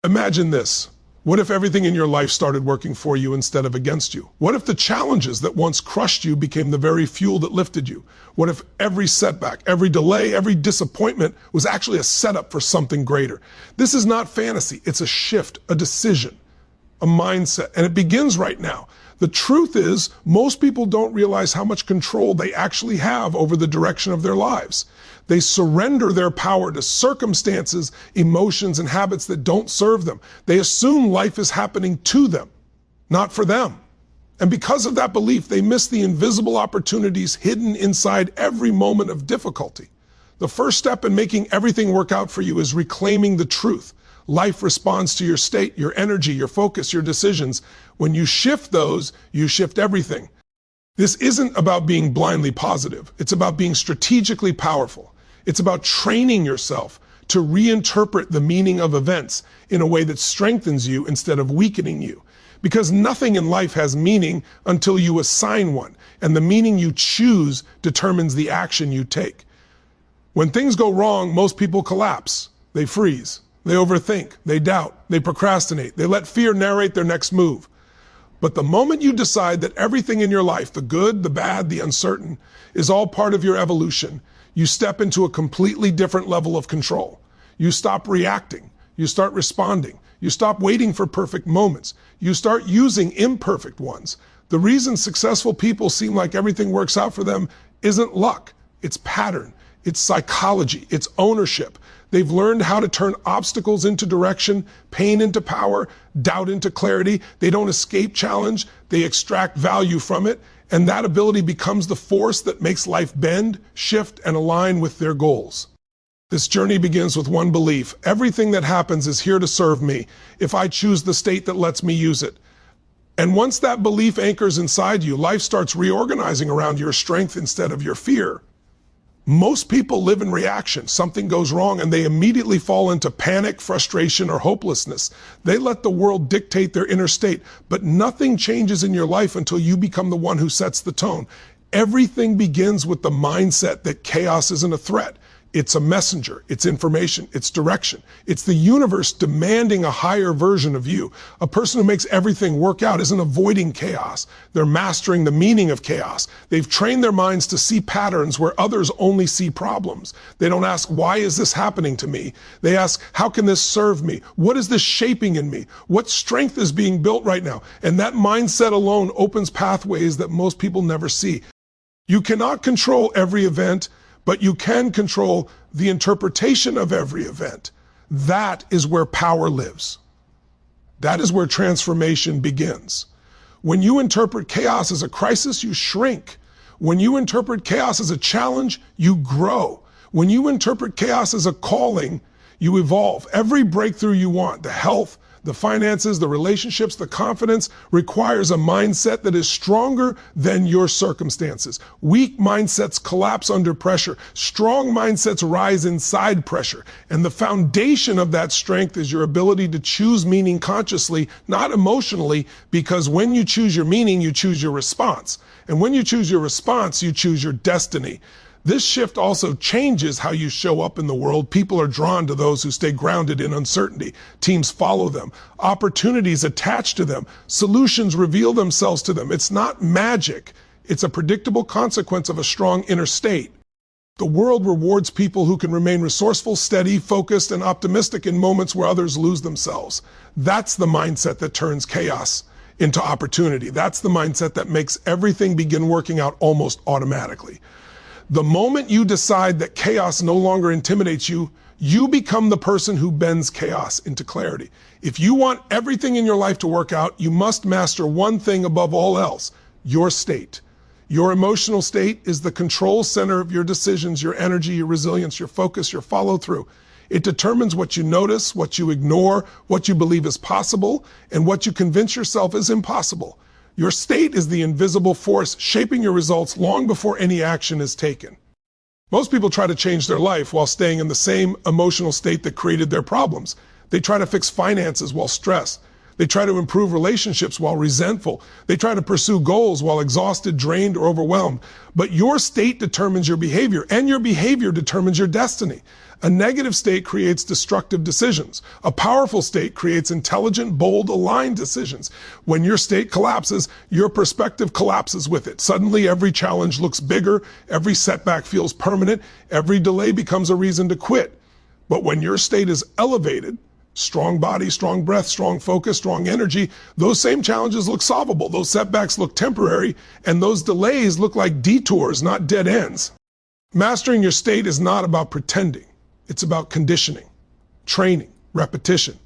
Imagine this. What if everything in your life started working for you instead of against you? What if the challenges that once crushed you became the very fuel that lifted you? What if every setback, every delay, every disappointment was actually a setup for something greater? This is not fantasy. It's a shift, a decision, a mindset, and it begins right now. The truth is, most people don't realize how much control they actually have over the direction of their lives. They surrender their power to circumstances, emotions, and habits that don't serve them. They assume life is happening to them, not for them. And because of that belief, they miss the invisible opportunities hidden inside every moment of difficulty. The first step in making everything work out for you is reclaiming the truth. Life responds to your state, your energy, your focus, your decisions. When you shift those, you shift everything. This isn't about being blindly positive. It's about being strategically powerful. It's about training yourself to reinterpret the meaning of events in a way that strengthens you instead of weakening you. Because nothing in life has meaning until you assign one, and the meaning you choose determines the action you take. When things go wrong, most people collapse. They freeze. They overthink, they doubt, they procrastinate, they let fear narrate their next move. But the moment you decide that everything in your life, the good, the bad, the uncertain, is all part of your evolution, you step into a completely different level of control. You stop reacting, you start responding, you stop waiting for perfect moments, you start using imperfect ones. The reason successful people seem like everything works out for them isn't luck, it's pattern, it's psychology, it's ownership. They've learned how to turn obstacles into direction, pain into power, doubt into clarity. They don't escape challenge, they extract value from it, and that ability becomes the force that makes life bend, shift, and align with their goals. This journey begins with one belief: everything that happens is here to serve me if I choose the state that lets me use it. And once that belief anchors inside you, life starts reorganizing around your strength instead of your fear. Most people live in reaction. Something goes wrong and they immediately fall into panic, frustration, or hopelessness. They let the world dictate their inner state, but nothing changes in your life until you become the one who sets the tone. Everything begins with the mindset that chaos isn't a threat. It's a messenger, it's information, it's direction. It's the universe demanding a higher version of you. A person who makes everything work out isn't avoiding chaos. They're mastering the meaning of chaos. They've trained their minds to see patterns where others only see problems. They don't ask, why is this happening to me? They ask, how can this serve me? What is this shaping in me? What strength is being built right now? And that mindset alone opens pathways that most people never see. You cannot control every event, but you can control the interpretation of every event. That is where power lives. That is where transformation begins. When you interpret chaos as a crisis, you shrink. When you interpret chaos as a challenge, you grow. When you interpret chaos as a calling, you evolve. Every breakthrough you want, the health, the finances, the relationships, the confidence, requires a mindset that is stronger than your circumstances. Weak mindsets collapse under pressure. Strong mindsets rise inside pressure. And the foundation of that strength is your ability to choose meaning consciously, not emotionally, because when you choose your meaning, you choose your response. And when you choose your response, you choose your destiny. This shift also changes how you show up in the world. People are drawn to those who stay grounded in uncertainty. Teams follow them. Opportunities attach to them. Solutions reveal themselves to them. It's not magic. It's a predictable consequence of a strong inner state. The world rewards people who can remain resourceful, steady, focused, and optimistic in moments where others lose themselves. That's the mindset that turns chaos into opportunity. That's the mindset that makes everything begin working out almost automatically. The moment you decide that chaos no longer intimidates you, you become the person who bends chaos into clarity. If you want everything in your life to work out, you must master one thing above all else: your state. Your emotional state is the control center of your decisions, your energy, your resilience, your focus, your follow-through. It determines what you notice, what you ignore, what you believe is possible, and what you convince yourself is impossible. Your state is the invisible force shaping your results long before any action is taken. Most people try to change their life while staying in the same emotional state that created their problems. They try to fix finances while stressed. They try to improve relationships while resentful. They try to pursue goals while exhausted, drained, or overwhelmed. But your state determines your behavior, and your behavior determines your destiny. A negative state creates destructive decisions. A powerful state creates intelligent, bold, aligned decisions. When your state collapses, your perspective collapses with it. Suddenly, every challenge looks bigger, every setback feels permanent, every delay becomes a reason to quit. But when your state is elevated, strong body, strong breath, strong focus, strong energy, those same challenges look solvable, those setbacks look temporary, and those delays look like detours, not dead ends. Mastering your state is not about pretending. It's about conditioning, training, repetition.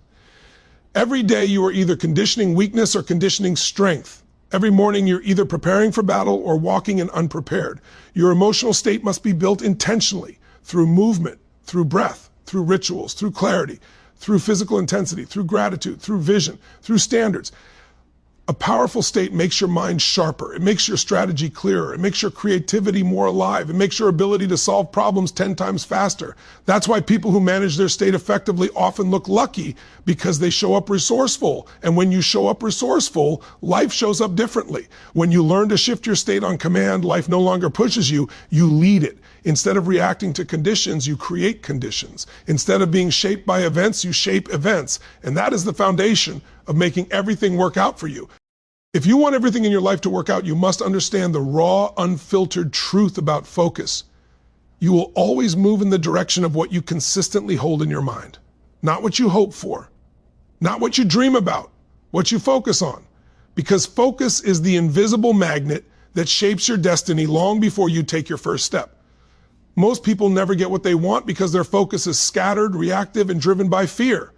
Every day you are either conditioning weakness or conditioning strength. Every morning you're either preparing for battle or walking in unprepared. Your emotional state must be built intentionally through movement, through breath, through rituals, through clarity, through physical intensity, through gratitude, through vision, through standards. A powerful state makes your mind sharper. It makes your strategy clearer. It makes your creativity more alive. It makes your ability to solve problems 10 times faster. That's why people who manage their state effectively often look lucky, because they show up resourceful. And when you show up resourceful, life shows up differently. When you learn to shift your state on command, life no longer pushes you, you lead it. Instead of reacting to conditions, you create conditions. Instead of being shaped by events, you shape events. And that is the foundation of making everything work out for you. If you want everything in your life to work out, you must understand the raw, unfiltered truth about focus. You will always move in the direction of what you consistently hold in your mind. Not what you hope for, not what you dream about, what you focus on. Because focus is the invisible magnet that shapes your destiny long before you take your first step. Most people never get what they want because their focus is scattered, reactive, and driven by fear.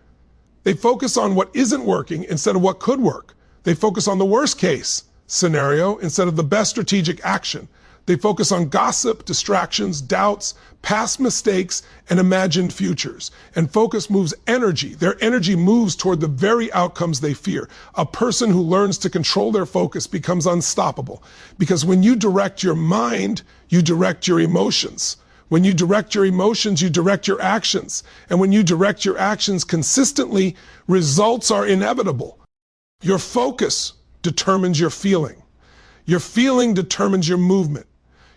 They focus on what isn't working instead of what could work. They focus on the worst case scenario instead of the best strategic action. They focus on gossip, distractions, doubts, past mistakes, and imagined futures. And focus moves energy. Their energy moves toward the very outcomes they fear. A person who learns to control their focus becomes unstoppable. Because when you direct your mind, you direct your emotions. When you direct your emotions, you direct your actions. And when you direct your actions consistently, results are inevitable. Your focus determines your feeling. Your feeling determines your movement.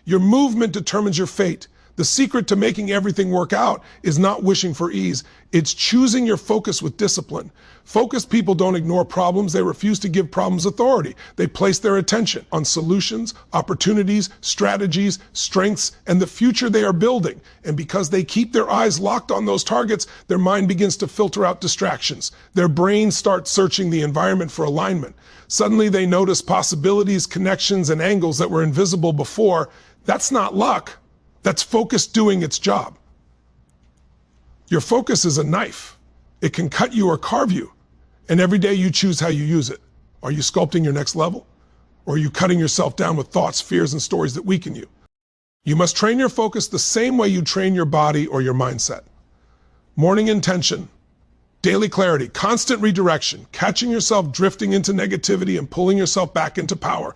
Your movement determines your fate. The secret to making everything work out is not wishing for ease. It's choosing your focus with discipline. Focused people don't ignore problems. They refuse to give problems authority. They place their attention on solutions, opportunities, strategies, strengths, and the future they are building. And because they keep their eyes locked on those targets, their mind begins to filter out distractions. Their brain starts searching the environment for alignment. Suddenly they notice possibilities, connections, and angles that were invisible before. That's not luck. That's focus doing its job. Your focus is a knife. It can cut you or carve you. And every day you choose how you use it. Are you sculpting your next level? Or are you cutting yourself down with thoughts, fears, and stories that weaken you? You must train your focus the same way you train your body or your mindset. Morning intention, daily clarity, constant redirection, catching yourself drifting into negativity and pulling yourself back into power.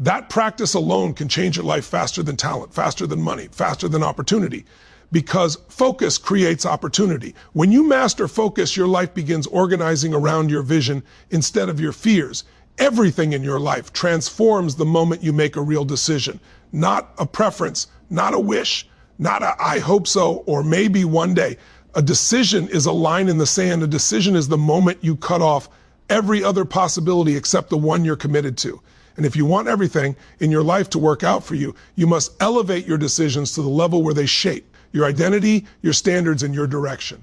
That practice alone can change your life faster than talent, faster than money, faster than opportunity, because focus creates opportunity. When you master focus, your life begins organizing around your vision instead of your fears. Everything in your life transforms the moment you make a real decision, not a preference, not a wish, not a I hope so, or maybe one day. A decision is a line in the sand. A decision is the moment you cut off every other possibility except the one you're committed to. And if you want everything in your life to work out for you, you must elevate your decisions to the level where they shape your identity, your standards, and your direction.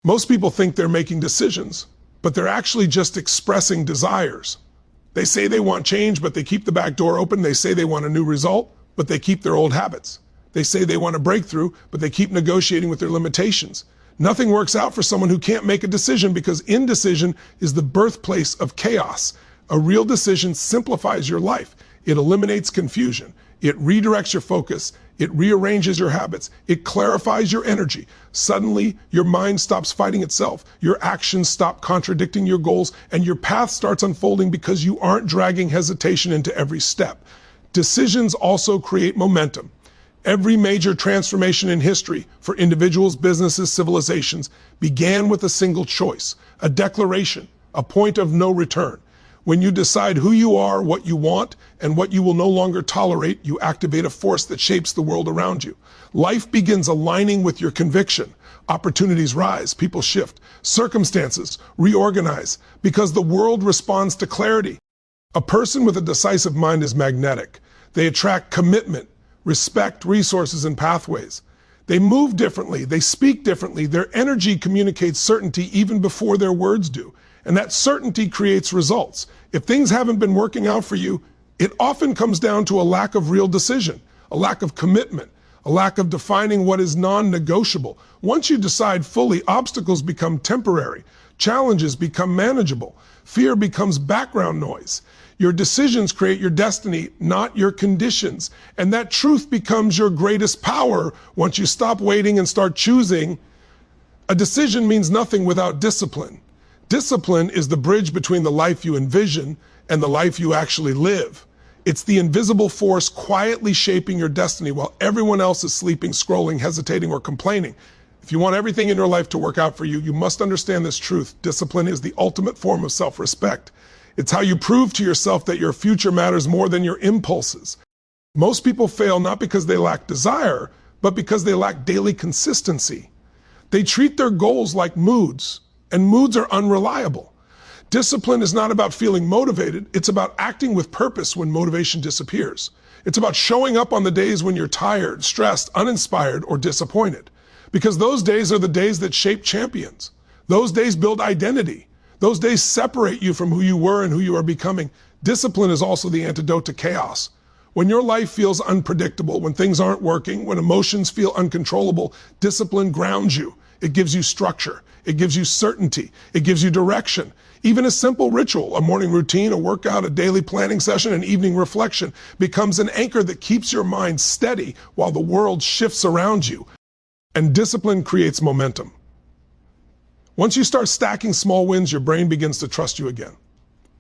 Most people think they're making decisions, but they're actually just expressing desires. They say they want change, but they keep the back door open. They say they want a new result, but they keep their old habits. They say they want a breakthrough, but they keep negotiating with their limitations. Nothing works out for someone who can't make a decision, because indecision is the birthplace of chaos. A real decision simplifies your life. It eliminates confusion. It redirects your focus. It rearranges your habits. It clarifies your energy. Suddenly, your mind stops fighting itself. Your actions stop contradicting your goals, and your path starts unfolding because you aren't dragging hesitation into every step. Decisions also create momentum. Every major transformation in history for individuals, businesses, civilizations began with a single choice, a declaration, a point of no return. When you decide who you are, what you want, and what you will no longer tolerate, you activate a force that shapes the world around you. Life begins aligning with your conviction. Opportunities rise, people shift, circumstances reorganize, because the world responds to clarity. A person with a decisive mind is magnetic. They attract commitment, respect, resources, and pathways. They move differently, they speak differently, their energy communicates certainty even before their words do. And that certainty creates results. If things haven't been working out for you, it often comes down to a lack of real decision, a lack of commitment, a lack of defining what is non-negotiable. Once you decide fully, obstacles become temporary, challenges become manageable, fear becomes background noise. Your decisions create your destiny, not your conditions. And that truth becomes your greatest power once you stop waiting and start choosing. A decision means nothing without discipline. Discipline is the bridge between the life you envision and the life you actually live. It's the invisible force quietly shaping your destiny while everyone else is sleeping, scrolling, hesitating, or complaining. If you want everything in your life to work out for you, you must understand this truth. Discipline is the ultimate form of self-respect. It's how you prove to yourself that your future matters more than your impulses. Most people fail not because they lack desire, but because they lack daily consistency. They treat their goals like moods, and moods are unreliable. Discipline is not about feeling motivated, it's about acting with purpose when motivation disappears. It's about showing up on the days when you're tired, stressed, uninspired, or disappointed. Because those days are the days that shape champions. Those days build identity. Those days separate you from who you were and who you are becoming. Discipline is also the antidote to chaos. When your life feels unpredictable, when things aren't working, when emotions feel uncontrollable, discipline grounds you. It gives you structure. It gives you certainty. It gives you direction. Even a simple ritual, a morning routine, a workout, a daily planning session, an evening reflection becomes an anchor that keeps your mind steady while the world shifts around you. And discipline creates momentum. Once you start stacking small wins, your brain begins to trust you again.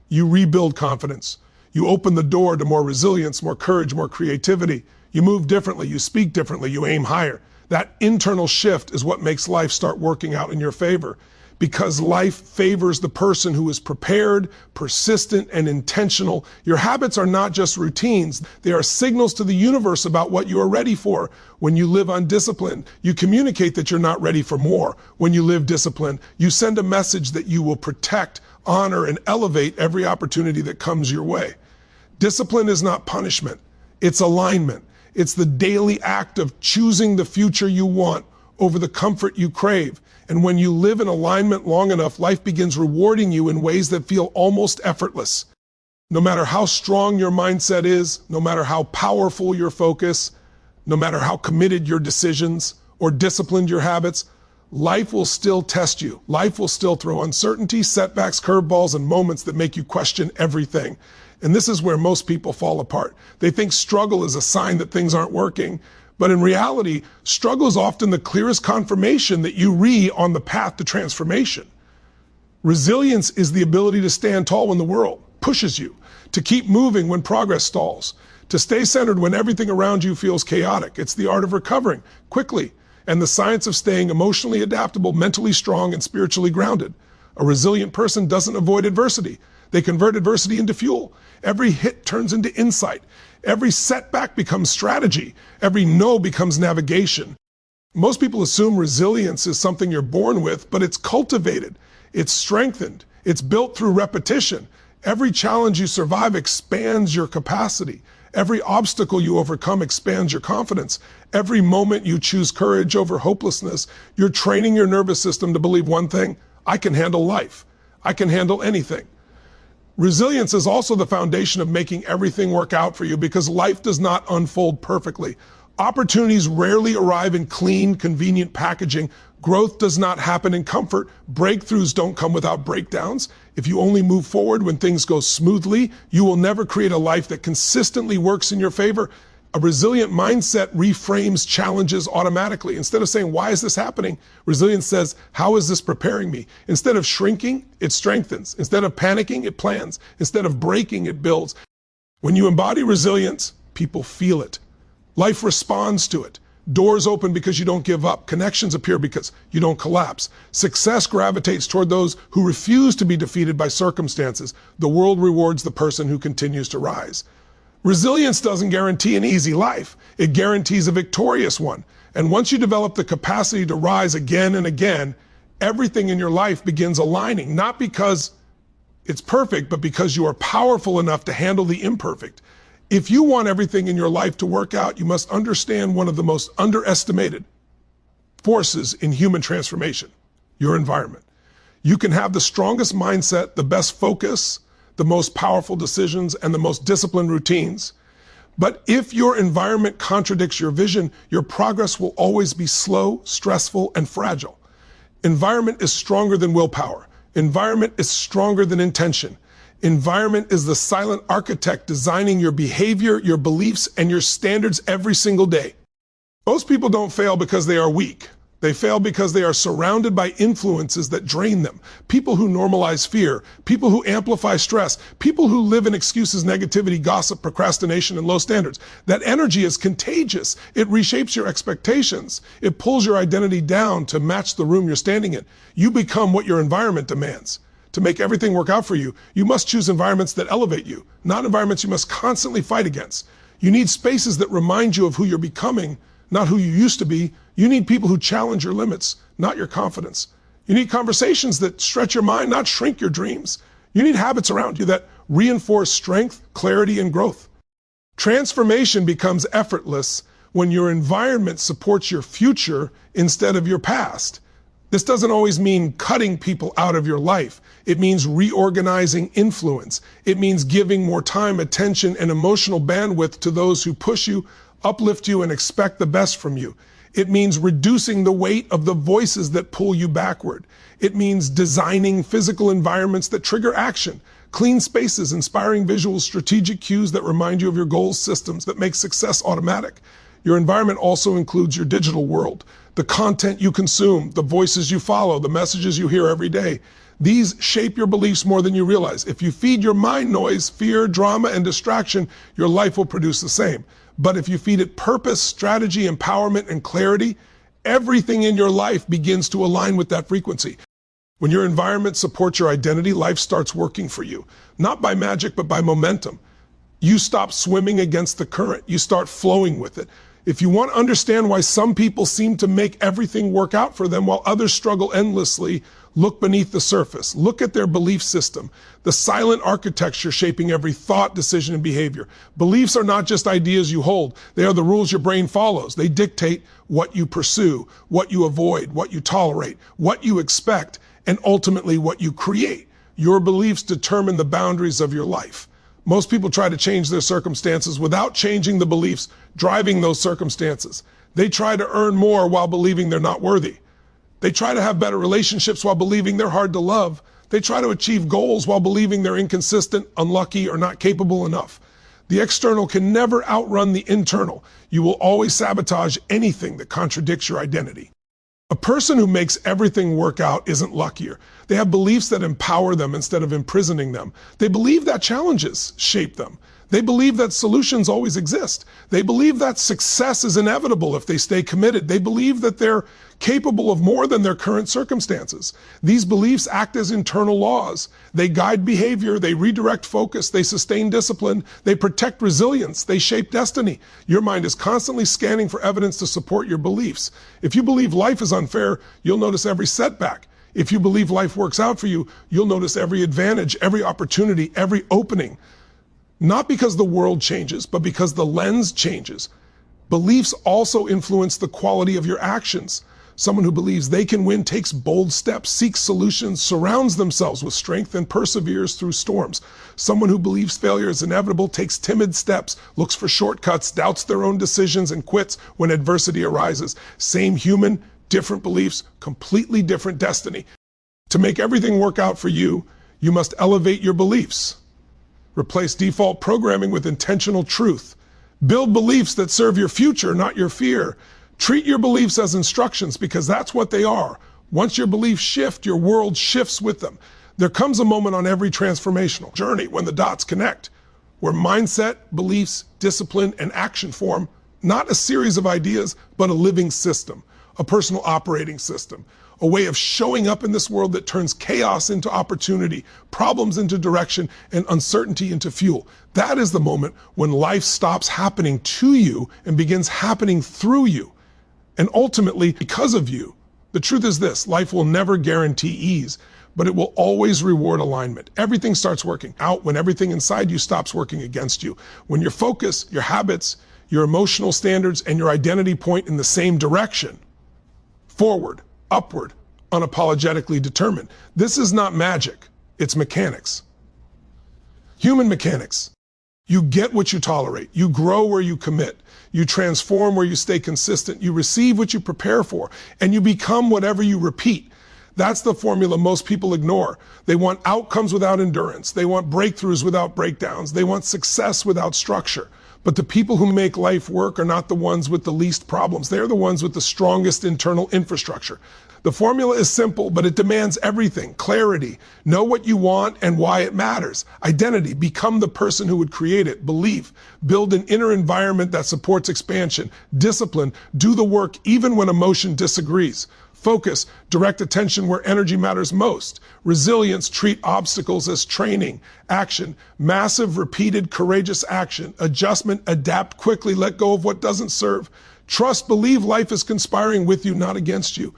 You rebuild confidence. You open the door to more resilience, more courage, more creativity. You move differently. You speak differently. You aim higher. That internal shift is what makes life start working out in your favor. Because life favors the person who is prepared, persistent, and intentional. Your habits are not just routines. They are signals to the universe about what you are ready for. When you live undisciplined, you communicate that you're not ready for more. When you live disciplined, you send a message that you will protect, honor, and elevate every opportunity that comes your way. Discipline is not punishment. It's alignment. It's the daily act of choosing the future you want over the comfort you crave. And when you live in alignment long enough, life begins rewarding you in ways that feel almost effortless. No matter how strong your mindset is, no matter how powerful your focus, no matter how committed your decisions or disciplined your habits, life will still test you. Life will still throw uncertainty, setbacks, curveballs, and moments that make you question everything. And this is where most people fall apart. They think struggle is a sign that things aren't working. But in reality, struggle is often the clearest confirmation that you are on the path to transformation. Resilience is the ability to stand tall when the world pushes you, to keep moving when progress stalls, to stay centered when everything around you feels chaotic. It's the art of recovering quickly and the science of staying emotionally adaptable, mentally strong, and spiritually grounded. A resilient person doesn't avoid adversity. They convert adversity into fuel. Every hit turns into insight. Every setback becomes strategy. Every no becomes navigation. Most people assume resilience is something you're born with, but it's cultivated. It's strengthened. It's built through repetition. Every challenge you survive expands your capacity. Every obstacle you overcome expands your confidence. Every moment you choose courage over hopelessness, you're training your nervous system to believe one thing: I can handle life. I can handle anything. Resilience is also the foundation of making everything work out for you, because life does not unfold perfectly. Opportunities rarely arrive in clean, convenient packaging. Growth does not happen in comfort. Breakthroughs don't come without breakdowns. If you only move forward when things go smoothly, you will never create a life that consistently works in your favor. A resilient mindset reframes challenges automatically. Instead of saying, why is this happening? Resilience says, how is this preparing me? Instead of shrinking, it strengthens. Instead of panicking, it plans. Instead of breaking, it builds. When you embody resilience, people feel it. Life responds to it. Doors open because you don't give up. Connections appear because you don't collapse. Success gravitates toward those who refuse to be defeated by circumstances. The world rewards the person who continues to rise. Resilience doesn't guarantee an easy life. It guarantees a victorious one. And once you develop the capacity to rise again and again, everything in your life begins aligning, not because it's perfect, but because you are powerful enough to handle the imperfect. If you want everything in your life to work out, you must understand one of the most underestimated forces in human transformation, your environment. You can have the strongest mindset, the best focus, the most powerful decisions, and the most disciplined routines. But if your environment contradicts your vision, your progress will always be slow, stressful, and fragile. Environment is stronger than willpower. Environment is stronger than intention. Environment is the silent architect designing your behavior, your beliefs, and your standards every single day. Most people don't fail because they are weak. They fail because they are surrounded by influences that drain them. People who normalize fear, people who amplify stress, people who live in excuses, negativity, gossip, procrastination, and low standards. That energy is contagious. It reshapes your expectations. It pulls your identity down to match the room you're standing in. You become what your environment demands. To make everything work out for you, you must choose environments that elevate you, not environments you must constantly fight against. You need spaces that remind you of who you're becoming, not who you used to be. You need people who challenge your limits, not your confidence. You need conversations that stretch your mind, not shrink your dreams. You need habits around you that reinforce strength, clarity, and growth. Transformation becomes effortless when your environment supports your future instead of your past. This doesn't always mean cutting people out of your life. It means reorganizing influence. It means giving more time, attention, and emotional bandwidth to those who push you, uplift you, and expect the best from you. It means reducing the weight of the voices that pull you backward. It means designing physical environments that trigger action, clean spaces, inspiring visuals, strategic cues that remind you of your goals, systems that make success automatic. Your environment also includes your digital world, the content you consume, the voices you follow, the messages you hear every day. These shape your beliefs more than you realize. If you feed your mind noise, fear, drama, and distraction, your life will produce the same. But if you feed it purpose, strategy, empowerment, and clarity, everything in your life begins to align with that frequency. When your environment supports your identity, life starts working for you. Not by magic, but by momentum. You stop swimming against the current. You start flowing with it. If you want to understand why some people seem to make everything work out for them while others struggle endlessly, look beneath the surface. Look at their belief system, the silent architecture shaping every thought, decision, and behavior. Beliefs are not just ideas you hold. They are the rules your brain follows. They dictate what you pursue, what you avoid, what you tolerate, what you expect, and ultimately what you create. Your beliefs determine the boundaries of your life. Most people try to change their circumstances without changing the beliefs driving those circumstances. They try to earn more while believing they're not worthy. They try to have better relationships while believing they're hard to love. They try to achieve goals while believing they're inconsistent, unlucky, or not capable enough. The external can never outrun the internal. You will always sabotage anything that contradicts your identity. A person who makes everything work out isn't luckier. They have beliefs that empower them instead of imprisoning them. They believe that challenges shape them. They believe that solutions always exist. They believe that success is inevitable if they stay committed. They believe that they're capable of more than their current circumstances. These beliefs act as internal laws. They guide behavior, they redirect focus, they sustain discipline, they protect resilience, they shape destiny. Your mind is constantly scanning for evidence to support your beliefs. If you believe life is unfair, you'll notice every setback. If you believe life works out for you, you'll notice every advantage, every opportunity, every opening. Not because the world changes, but because the lens changes. Beliefs also influence the quality of your actions. Someone who believes they can win takes bold steps, seeks solutions, surrounds themselves with strength, and perseveres through storms. Someone who believes failure is inevitable takes timid steps, looks for shortcuts, doubts their own decisions, and quits when adversity arises. Same human, different beliefs, completely different destiny. To make everything work out for you, you must elevate your beliefs. Replace default programming with intentional truth. Build beliefs that serve your future, not your fear. Treat your beliefs as instructions because that's what they are. Once your beliefs shift, your world shifts with them. There comes a moment on every transformational journey when the dots connect, where mindset, beliefs, discipline, and action form not a series of ideas, but a living system, a personal operating system, a way of showing up in this world that turns chaos into opportunity, problems into direction, and uncertainty into fuel. That is the moment when life stops happening to you and begins happening through you. And ultimately, because of you, the truth is this: life will never guarantee ease, but it will always reward alignment. Everything starts working out when everything inside you stops working against you. When your focus, your habits, your emotional standards, and your identity point in the same direction, forward, upward, unapologetically determined. This is not magic, it's mechanics. Human mechanics. You get what you tolerate. You grow where you commit. You transform where you stay consistent. You receive what you prepare for, and you become whatever you repeat. That's the formula most people ignore. They want outcomes without endurance. They want breakthroughs without breakdowns. They want success without structure. But the people who make life work are not the ones with the least problems. They're the ones with the strongest internal infrastructure. The formula is simple, but it demands everything. Clarity. Know what you want and why it matters. Identity. Become the person who would create it. Belief. Build an inner environment that supports expansion. Discipline. Do the work even when emotion disagrees. Focus. Direct attention where energy matters most. Resilience. Treat obstacles as training. Action. Massive, repeated, courageous action. Adjustment. Adapt quickly. Let go of what doesn't serve. Trust. Believe life is conspiring with you, not against you.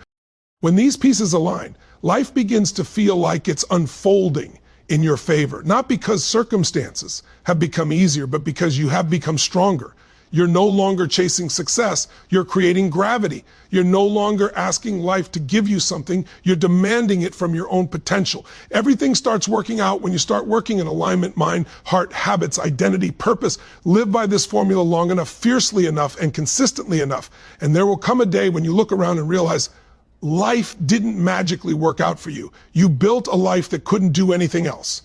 When these pieces align, life begins to feel like it's unfolding in your favor, not because circumstances have become easier, but because you have become stronger. You're no longer chasing success, you're creating gravity. You're no longer asking life to give you something, you're demanding it from your own potential. Everything starts working out when you start working in alignment, mind, heart, habits, identity, purpose. Live by this formula long enough, fiercely enough, and consistently enough, and there will come a day when you look around and realize life didn't magically work out for you. You built a life that couldn't do anything else.